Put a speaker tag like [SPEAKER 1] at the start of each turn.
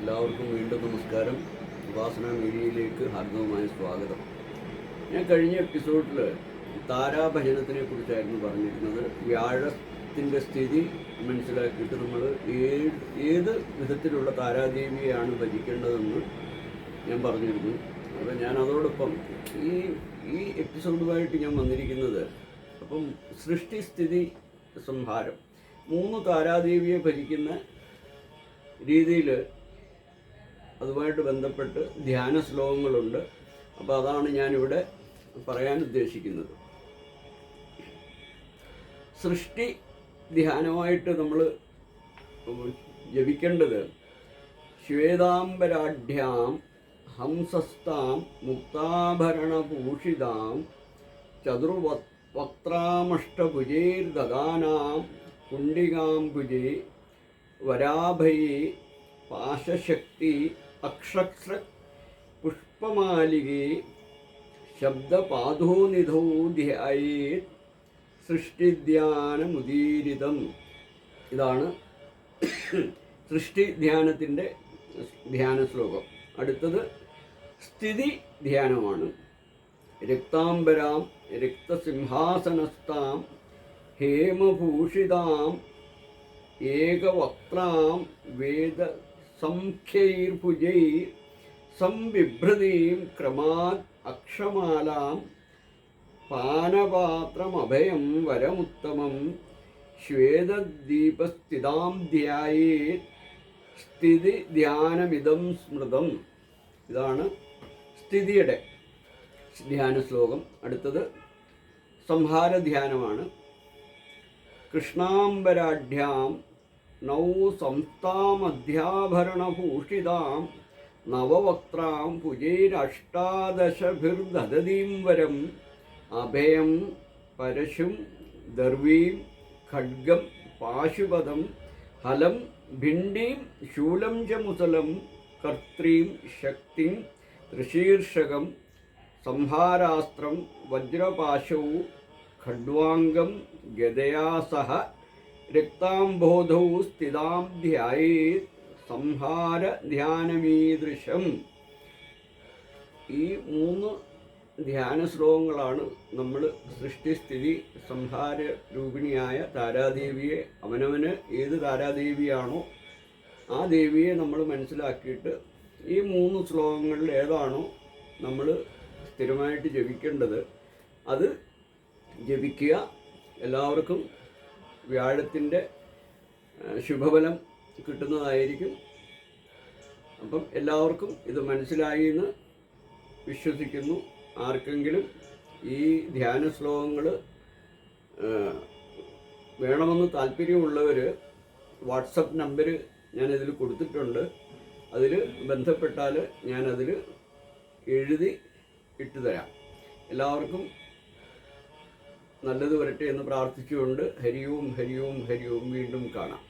[SPEAKER 1] എല്ലാവർക്കും വീണ്ടും നമസ്കാരം. ഉപാസന മീഡിയയിലേക്ക് ഹാർദവമായ സ്വാഗതം. ഞാൻ കഴിഞ്ഞ എപ്പിസോഡിൽ താരാഭജനത്തിനെ കുറിച്ചായിരുന്നു പറഞ്ഞിരുന്നത്. വ്യാഴത്തിൻ്റെ സ്ഥിതി മനസ്സിലാക്കിയിട്ട് നമ്മൾ ഏത് വിധത്തിലുള്ള താരാദേവിയെയാണ് ഭജിക്കേണ്ടതെന്ന് ഞാൻ പറഞ്ഞിരുന്നു. അപ്പോൾ ഞാൻ അതോടൊപ്പം ഈ എപ്പിസോഡുമായിട്ട് ഞാൻ വന്നിരിക്കുന്നത് അപ്പം സൃഷ്ടിസ്ഥിതി സംഹാരം 3 താരാദേവിയെ ഭജിക്കുന്ന രീതിയിൽ അതുമായിട്ട് ബന്ധപ്പെട്ട് ധ്യാന ശ്ലോകങ്ങളുണ്ട്. അപ്പോൾ അതാണ് ഞാനിവിടെ പറയാൻ ഉദ്ദേശിക്കുന്നത്. സൃഷ്ടി ധ്യാനമായിട്ട് നമ്മൾ ജപിക്കേണ്ടത് ശ്വേതാംബരാഢ്യാം ഹംസസ്താം മുക്താഭരണഭൂഷിതാം ചതുർവക്ത്രാമഷ്ടഭുജൈർദദാനാം കുണ്ഡികാംബുജേ വരാഭയേ പാശശക്തി അക്ഷസ്ര പുഷ്പമാലികേ ശബ്ദപാദോനിധൗ ധ്യായേത് സൃഷ്ടിധ്യാനമുദീരിതം. ഇതാണ് സൃഷ്ടി ധ്യാനത്തിൻ്റെ ധ്യാന ശ്ലോകം. അടുത്തത് സ്ഥിതി ധ്യാനമാണ്. രക്താംബരാം രക്തസിംഹാസനസ്ഥാം ഹേമഭൂഷിതാം ഏകവക്ത്രാം വേദസംഖ്യൈർഭുജൈ സംബിഭ്രതീം ക്രമാത് അക്ഷമാലാം പാനപാത്രമഭയം വരമുത്തമം ശ്വേതദീപസ്ഥിതാം ധ്യായേത് സ്ഥിതി ധ്യാനമിതം സ്മൃതം. ഇതാണ് സ്ഥിതിയുടെ ധ്യാന ശ്ലോകം. അടുത്തത് സംഹാര ധ്യാനമാണ്. കൃഷ്ണാംബരാഢ്യാം നൗ സംസ്ഥാമധ്യാഭരണഭൂഷിതാം നവവക്ത്രാം ഭുജൈരഷ്ടാദശഭിർദധതീം വരം അഭയം പരശും ദർവീം ഖഡ്ഗം പാശുപദം ഹലം ഭിണ്ഡീം ശൂലം ച മുസലം കർത്രീം ശക്തിം ത്രിശീർഷകം സംഹാരാസ്ത്രം വജ്രപാശൗ ഖഡ്വാംഗം ഗദയാ സഹ രക്താംബോധൗ സ്ഥിതാം ധ്യായേത് സംഹാര ധ്യാനമീദൃശം. ഈ 3 ധ്യാന ശ്ലോകങ്ങളാണ് നമ്മൾ സൃഷ്ടിസ്ഥിതി സംഹാര രൂപിണിയായ താരാദേവിയെ, അവനവന് ഏത് താരാദേവിയാണോ ആ ദേവിയെ നമ്മൾ മനസ്സിലാക്കിയിട്ട് ഈ 3 ശ്ലോകങ്ങളിൽ ഏതാണോ നമ്മൾ സ്ഥിരമായിട്ട് ജപിക്കേണ്ടത് അത് ജപിക്കുക. എല്ലാവർക്കും വ്യാഴത്തിൻ്റെ ശുഭഫലം കിട്ടുന്നതായിരിക്കും. അപ്പം എല്ലാവർക്കും ഇത് മനസ്സിലായി എന്ന് വിശ്വസിക്കുന്നു. ആർക്കെങ്കിലും ഈ ധ്യാന ശ്ലോകങ്ങൾ വേണമെന്ന് താല്പര്യമുള്ളവർ വാട്സപ്പ് നമ്പർ ഞാനതിൽ കൊടുത്തിട്ടുണ്ട്. അതിൽ ബന്ധപ്പെട്ടാൽ ഞാനതിൽ എഴുതി ഇട്ടു തരാം. എല്ലാവർക്കും നല്ലത് വരട്ടെ എന്ന് പ്രാർത്ഥിച്ചുകൊണ്ട് ഹരി ഓം ഹരി ഓം ഹരി ഓം. വീണ്ടും കാണാം.